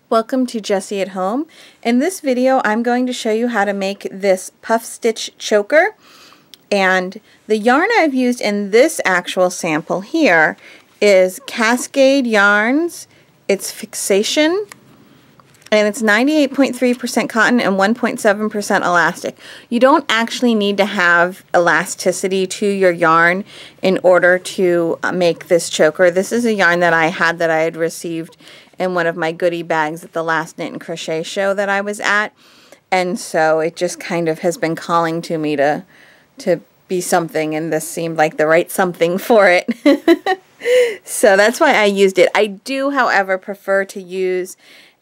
Welcome to Jessie at Home. In this video I'm going to show you how to make this puff stitch choker, and the yarn I've used in this actual sample here is Cascade Yarns. It's Fixation, and it's 98.3% cotton and 1.7% elastic. You don't actually need to have elasticity to your yarn in order to make this choker. This is a yarn that I had received in one of my goodie bags at the last Knit and Crochet show that I was at, and so it just kind of has been calling to me to be something, and this seemed like the right something for it. So that's why I used it. I do, however, prefer to use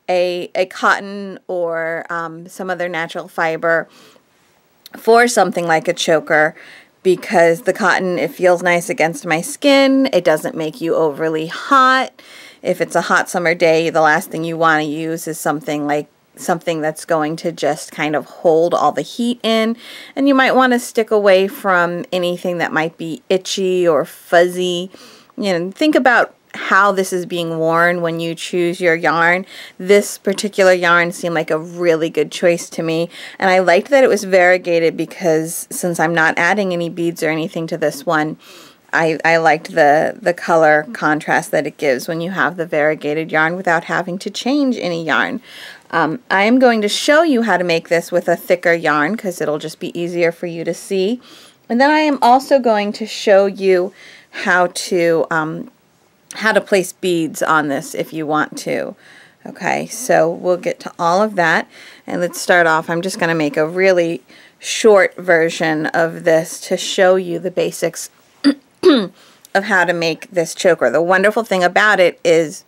a cotton or some other natural fiber for something like a choker, because the cotton, it feels nice against my skin. It doesn't make you overly hot. If it's a hot summer day, the last thing you want to use is something that's going to just kind of hold all the heat in, and you might want to stick away from anything that might be itchy or fuzzy. You know, think about how this is being worn when you choose your yarn. This particular yarn seemed like a really good choice to me, and I liked that it was variegated, because since I'm not adding any beads or anything to this one, I liked the color contrast that it gives when you have the variegated yarn without having to change any yarn. I am going to show you how to make this with a thicker yarn, because it'll just be easier for you to see. And then I am also going to show you how to place beads on this if you want to. Okay, so we'll get to all of that, and let's start off. I'm just going to make a really short version of this to show you the basics of how to make this choker. The wonderful thing about it is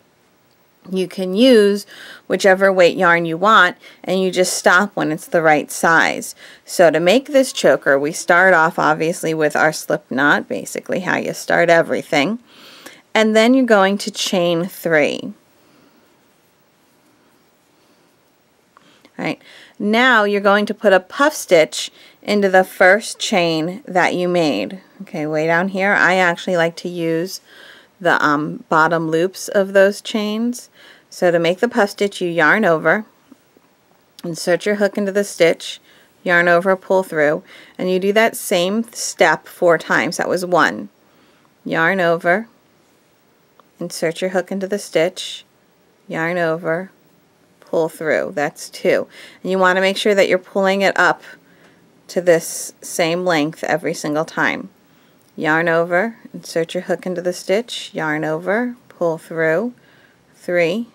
you can use whichever weight yarn you want, and you just stop when it's the right size. So to make this choker, we start off obviously with our slip knot, basically how you start everything, and then you're going to chain 3. Alright, now you're going to put a puff stitch into the first chain that you made. Okay, way down here, I actually like to use the bottom loops of those chains. So to make the puff stitch, you yarn over, insert your hook into the stitch, yarn over, pull through, and you do that same step 4 times. That was 1. Yarn over, insert your hook into the stitch, yarn over, pull through. That's 2. And you want to make sure that you're pulling it up to this same length every single time. Yarn over, insert your hook into the stitch, yarn over, pull through, 3,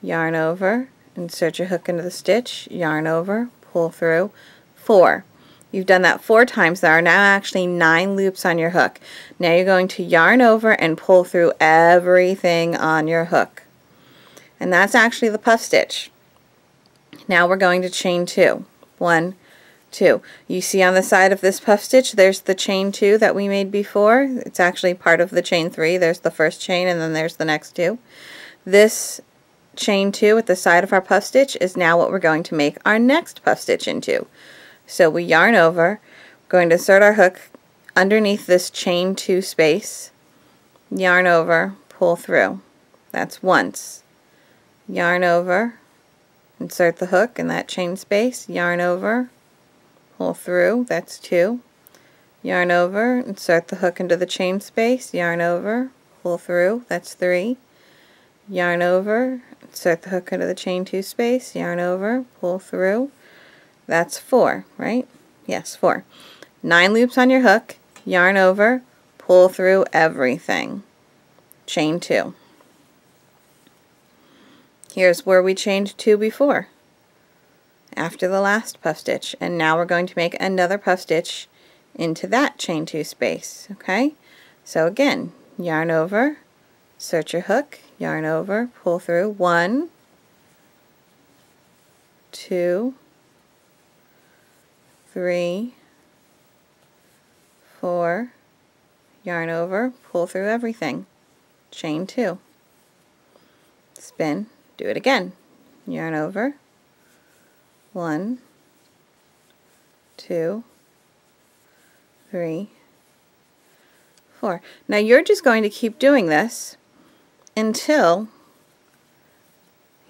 yarn over, insert your hook into the stitch, yarn over, pull through, 4. You've done that 4 times. There are now actually 9 loops on your hook. Now you're going to yarn over and pull through everything on your hook. And that's actually the puff stitch. Now we're going to chain 2. 1, 2. You see on the side of this puff stitch, there's the chain 2 that we made before. It's actually part of the chain 3. There's the first chain, and then there's the next 2. This chain 2 at the side of our puff stitch is now what we're going to make our next puff stitch into. So we yarn over, going to insert our hook underneath this chain 2 space, yarn over, pull through. That's once. Yarn over, insert the hook in that chain space, yarn over, pull through. That's 2. Yarn over, insert the hook into the chain space, yarn over, pull through. That's 3. Yarn over, insert the hook into the chain 2 space, yarn over, pull through. That's 4, right? Yes, 4. 9 loops on your hook, yarn over, pull through everything. Chain 2. Here's where we chained 2 before, after the last puff stitch, and now we're going to make another puff stitch into that chain 2 space. Okay, so again, yarn over, insert your hook, yarn over, pull through. 1, 2, 3, 4, yarn over, pull through everything, chain 2, spin, do it again, yarn over, 1, 2, 3, 4. Now you're just going to keep doing this until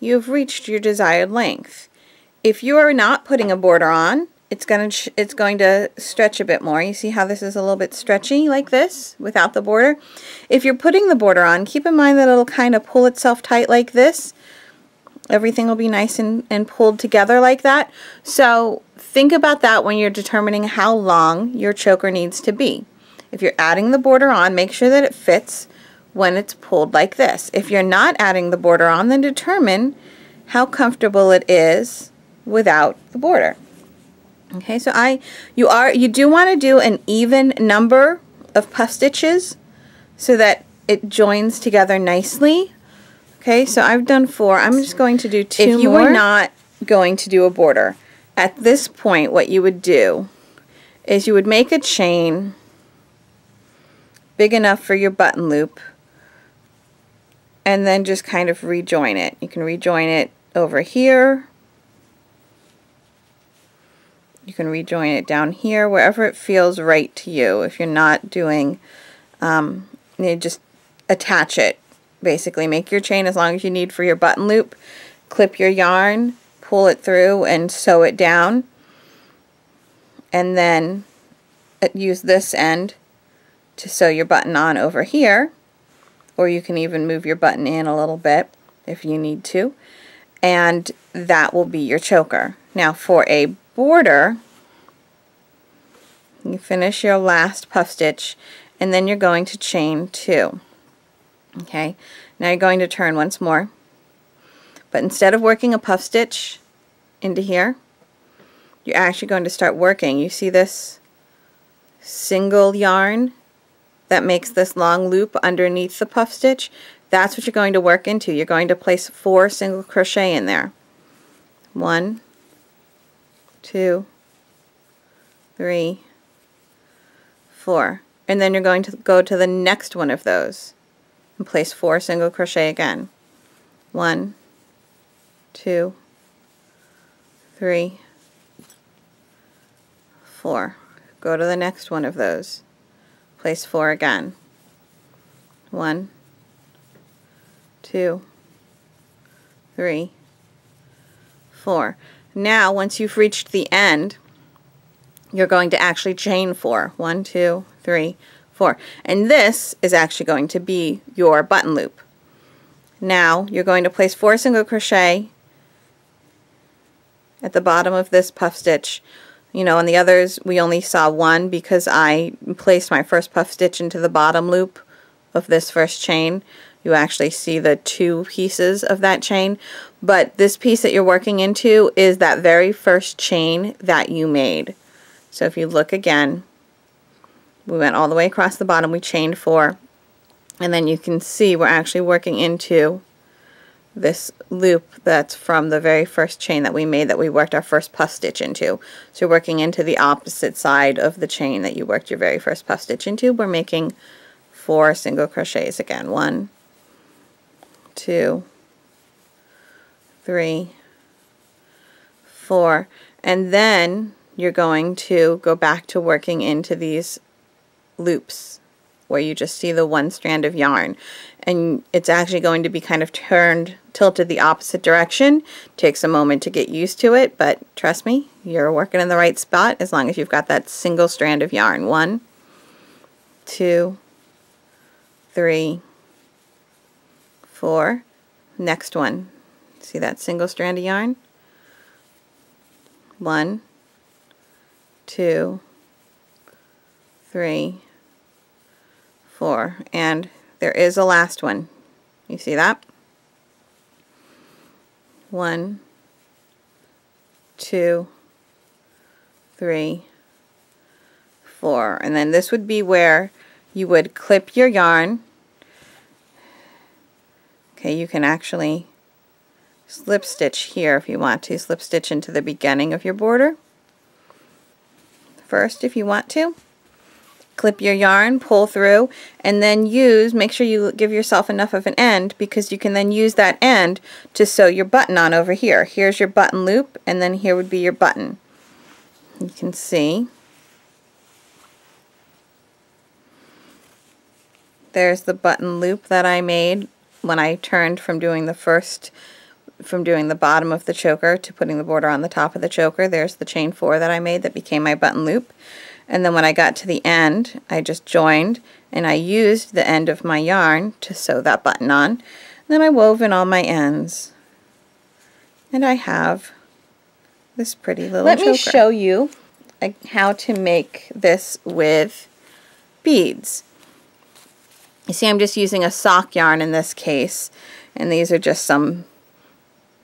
you've reached your desired length. If you are not putting a border on, it's going to stretch a bit more. You see how this is a little bit stretchy like this without the border? If you're putting the border on, keep in mind that it'll kind of pull itself tight like this. Everything will be nice and pulled together like that. So think about that when you're determining how long your choker needs to be. If you're adding the border on, make sure that it fits when it's pulled like this. If you're not adding the border on, then determine how comfortable it is without the border. Okay, so you do want to do an even number of puff stitches so that it joins together nicely. Okay, so I've done 4. I'm just going to do 2 more. If you were not going to do a border, at this point what you would do is you would make a chain big enough for your button loop and then just kind of rejoin it. You can rejoin it over here. You can rejoin it down here, wherever it feels right to you. If you're not doing, you just attach it. Basically, make your chain as long as you need for your button loop. Clip your yarn, pull it through, and sew it down. And then use this end to sew your button on over here. Or you can even move your button in a little bit if you need to. And that will be your choker. Now for a border, you finish your last puff stitch and then you're going to chain 2. Okay, now you're going to turn once more, but instead of working a puff stitch into here, you're actually going to start working. You see this single yarn that makes this long loop underneath the puff stitch? That's what you're going to work into. You're going to place 4 single crochet in there. 1, 2, 3, 4. And then you're going to go to the next one of those and place 4 single crochet again. 1, 2, 3, 4. Go to the next one of those. Place 4 again. 1, 2, 3, 4. Now, once you've reached the end, you're going to actually chain 4. 1, 2, 3, 4. And this is actually going to be your button loop. Now, you're going to place 4 single crochet at the bottom of this puff stitch. You know, on the others we only saw 1 because I placed my first puff stitch into the bottom loop of this first chain. You actually see the 2 pieces of that chain, but this piece that you're working into is that very first chain that you made. So if you look again, we went all the way across the bottom, we chained 4, and then you can see we're actually working into this loop that's from the very first chain that we made that we worked our first puff stitch into. So you're working into the opposite side of the chain that you worked your very first puff stitch into. We're making 4 single crochets again. 1, 2, 3, 4, and then you're going to go back to working into these loops where you just see the 1 strand of yarn, and it's actually going to be kind of tilted the opposite direction. Takes a moment to get used to it, but trust me, you're working in the right spot as long as you've got that single strand of yarn. 1, 2, 3, 4. Next one. See that single strand of yarn? 1, 2, 3, 4, and there is a last one. You see that? 1, 2, 3, 4, and then this would be where you would clip your yarn. Okay, you can actually slip stitch here if you want to. Slip stitch into the beginning of your border first if you want to. Clip your yarn, pull through, and then make sure you give yourself enough of an end, because you can then use that end to sew your button on over here. Here's your button loop, and then here would be your button. You can see there's the button loop that I made when I turned from doing the first from doing the bottom of the choker to putting the border on the top of the choker. There's the chain 4 that I made that became my button loop. And then when I got to the end, I just joined and I used the end of my yarn to sew that button on. Then I wove in all my ends. And I have this pretty little choker. Let me show you how to make this with beads. You see, I'm just using a sock yarn in this case, and these are just some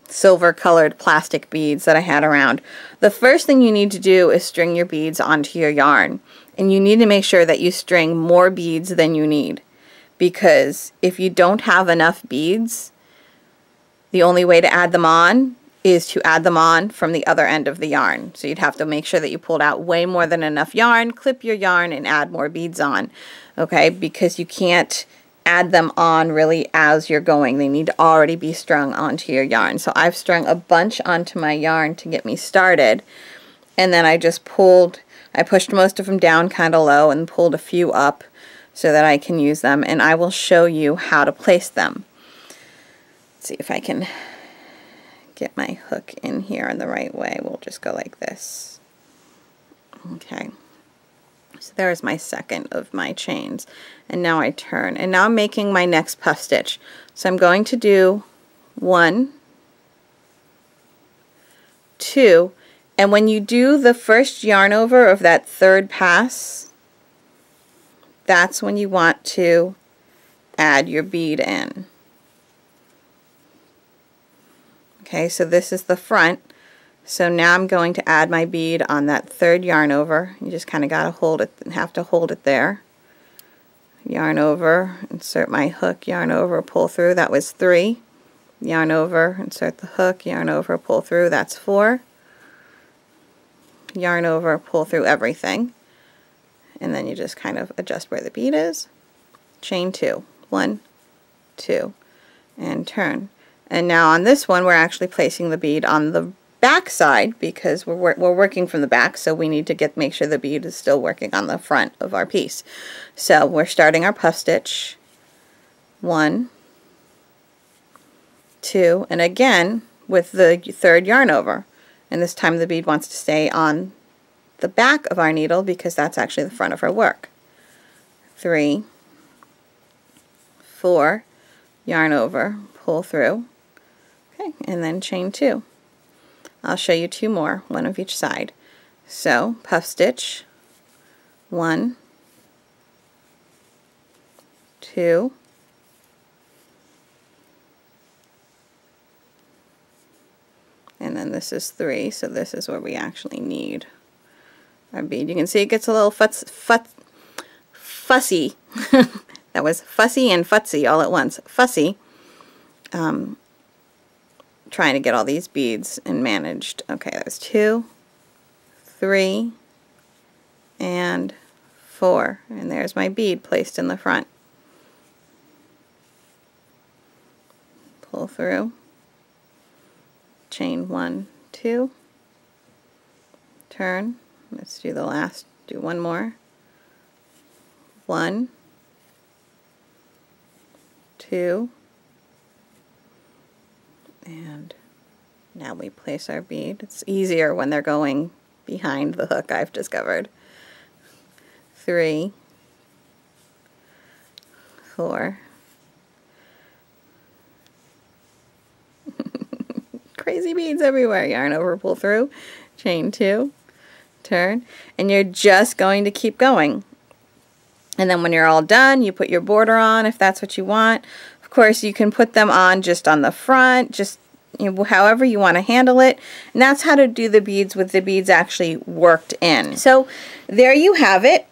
silver colored plastic beads that I had around. The first thing you need to do is string your beads onto your yarn, and you need to make sure that you string more beads than you need, because if you don't have enough beads, the only way to add them on is to add them on from the other end of the yarn. So you'd have to make sure that you pulled out way more than enough yarn, clip your yarn, and add more beads on, okay? Because you can't add them on really as you're going. They need to already be strung onto your yarn. So I've strung a bunch onto my yarn to get me started, and then I just I pushed most of them down kind of low and pulled a few up so that I can use them, and I will show you how to place them. Let's see if I can get my hook in here in the right way. We'll just go like this. Okay. So there's my second of my chains. And now I turn. And now I'm making my next puff stitch. So I'm going to do 1, 2, and when you do the first yarn over of that third pass, that's when you want to add your bead in. Okay, so this is the front. So now I'm going to add my bead on that third yarn over. You just kind of got to hold it, have to hold it there. Yarn over, insert my hook, yarn over, pull through. That was 3. Yarn over, insert the hook, yarn over, pull through. That's 4. Yarn over, pull through everything. And then you just kind of adjust where the bead is. Chain 2. 1, 2, and turn. And now on this one, we're actually placing the bead on the back side because we're working from the back, so we need to make sure the bead is still working on the front of our piece. So we're starting our puff stitch. 1, 2, and again with the third yarn over. And this time the bead wants to stay on the back of our needle because that's actually the front of our work. 3, 4, yarn over, pull through. Okay, and then chain 2. I'll show you 2 more, one of each side. So puff stitch, 1, 2, and then this is 3, so this is where we actually need our bead. You can see it gets a little fussy. That was fussy and futsy all at once. Fussy. Trying to get all these beads and managed. Okay, there's 2, 3, and 4. And there's my bead placed in the front. Pull through. Chain 1, 2. Turn. Let's do the last. Do one more. 1, 2. And now we place our bead. It's easier when they're going behind the hook, I've discovered. 3, 4. Crazy beads everywhere. Yarn over, pull through, chain 2, turn, and you're just going to keep going. And then when you're all done, you put your border on if that's what you want. Of course, you can put them on just on the front, just however you want to handle it. And that's how to do the beads with the beads actually worked in. So there you have it.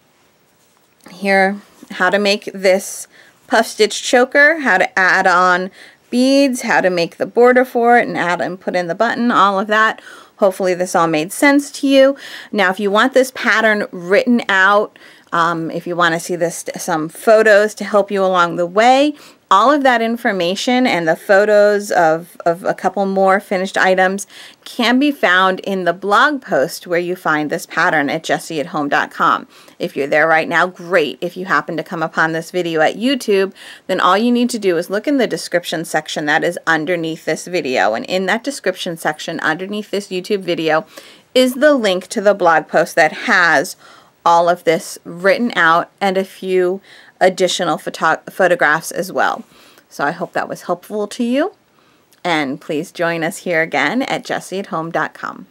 Here, how to make this puff stitch choker, how to add on beads, how to make the border for it, and add and put in the button, all of that. Hopefully this all made sense to you. Now if you want this pattern written out, if you want to see some photos to help you along the way, All of that information and the photos of a couple more finished items can be found in the blog post where you find this pattern at jessieathome.com. If you're there right now, great. If you happen to come upon this video at YouTube, then all you need to do is look in the description section that is underneath this video. And in that description section underneath this YouTube video is the link to the blog post that has all of this written out and a few additional photographs as well. So I hope that was helpful to you, and please join us here again at jessieathome.com.